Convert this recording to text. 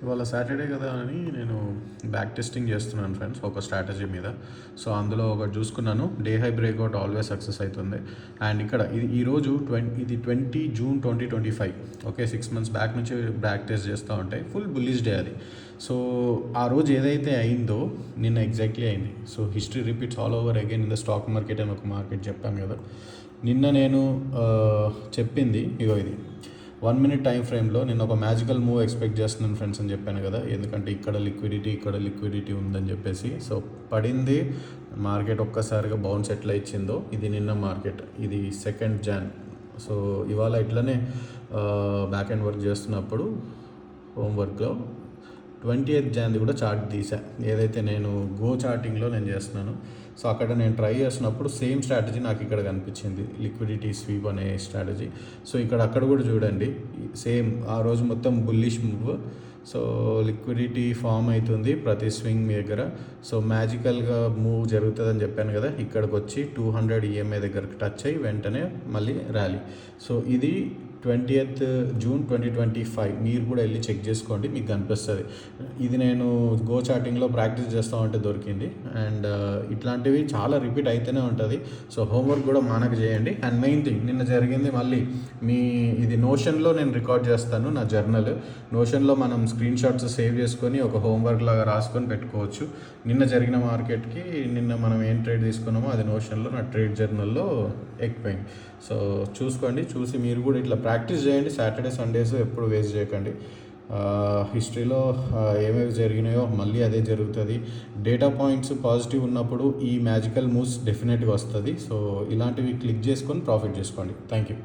ఇవాళ సాటర్డే కదా అని నేను బ్యాక్ టెస్టింగ్ చేస్తున్నాను ఫ్రెండ్స్ ఒక స్ట్రాటజీ మీద. సో అందులో ఒకటి చూసుకున్నాను, day high breakout always success అవుతుంది. అండ్ ఇక్కడ ఈరోజు ఇది 20 జూన్ 2025. ఓకే, 6 months బ్యాక్ నుంచి బ్యాక్ టెస్ట్ చేస్తూ ఉంటాయి. ఫుల్ బుల్లిష్ డే అది. సో ఆ రోజు ఏదైతే అయిందో నిన్న ఎగ్జాక్ట్లీ అయింది. So history repeats all over again in the stock market అని ఒక మార్కెట్ చెప్పాను కదా. నిన్న నేను చెప్పింది ఇగో ఇది 1 minute టైం ఫ్రేమ్లో నేను ఒక మ్యాజికల్ మూవ్ ఎక్స్పెక్ట్ చేస్తున్నాను ఫ్రెండ్స్ అని చెప్పాను కదా. ఎందుకంటే ఇక్కడ లిక్విడిటీ ఉందని చెప్పేసి. సో పడింది మార్కెట్, ఒక్కసారిగా బౌన్స్ ఎట్లా ఇచ్చిందో ఇది నిన్న మార్కెట్. ఇది 2nd Jan. సో ఇవాళ ఇట్లనే బ్యాక్ అండ్ వర్క్ చేస్తున్నప్పుడు హోంవర్క్లో 20th Jan కూడా చార్ట్ తీసా, ఏదైతే నేను గో చార్టింగ్లో నేను చేస్తున్నాను. సో అక్కడ నేను ట్రై చేస్తున్నప్పుడు సేమ్ స్ట్రాటజీ నాకు ఇక్కడ కనిపించింది, లిక్విడిటీ స్వీప్ అనే స్ట్రాటజీ. సో అక్కడ కూడా చూడండి సేమ్, ఆ రోజు మొత్తం bullish move. So liquidity form అవుతుంది ప్రతి స్వింగ్ మీ దగ్గర. సో మ్యాజికల్గా మూవ్ జరుగుతుందని చెప్పాను కదా. ఇక్కడికి వచ్చి 200 EMA దగ్గరకు టచ్ అయ్యి వెంటనే మళ్ళీ ర్యాలీ. సో ఇది 20th June 2025. మీరు కూడా వెళ్ళి చెక్ చేసుకోండి, మీకు కనిపిస్తుంది. ఇది నేను గో చార్టింగ్లో ప్రాక్టీస్ చేస్తూ ఉంటే దొరికింది. అండ్ ఇట్లాంటివి చాలా రిపీట్ అయితేనే ఉంటుంది. సో హోంవర్క్ కూడా మానకు చేయండి. అండ్ మెయిన్ థింగ్ నిన్న జరిగింది మళ్ళీ ఇది నోషన్లో నేను రికార్డ్ చేస్తాను, నా జర్నల్. నోషన్లో మనం స్క్రీన్ షాట్స్ సేవ్ చేసుకొని ఒక హోంవర్క్ లాగా రాసుకొని పెట్టుకోవచ్చు. నిన్న జరిగిన మార్కెట్కి నిన్న మనం ఏం ట్రేడ్ తీసుకున్నామో అది నోషన్లో నా ట్రేడ్ జర్నల్లో ఎక్కిపోయింది. సో చూసుకోండి, చూసి మీరు కూడా ఇట్లా ప్రాక్టీస్ చేయండి. సాటర్డే సండేస్ ఎప్పుడు వేస్ట్ చేయకండి. హిస్టరీలో ఏమేమి జరిగినాయో మళ్ళీ అదే జరుగుతుంది. డేటా పాయింట్స్ పాజిటివ్ ఉన్నప్పుడు ఈ మ్యాజికల్ మూవ్స్ డెఫినెట్గా వస్తుంది. సో ఇలాంటివి క్లిక్ చేసుకొని ప్రాఫిట్ చేసుకోండి. Thank you.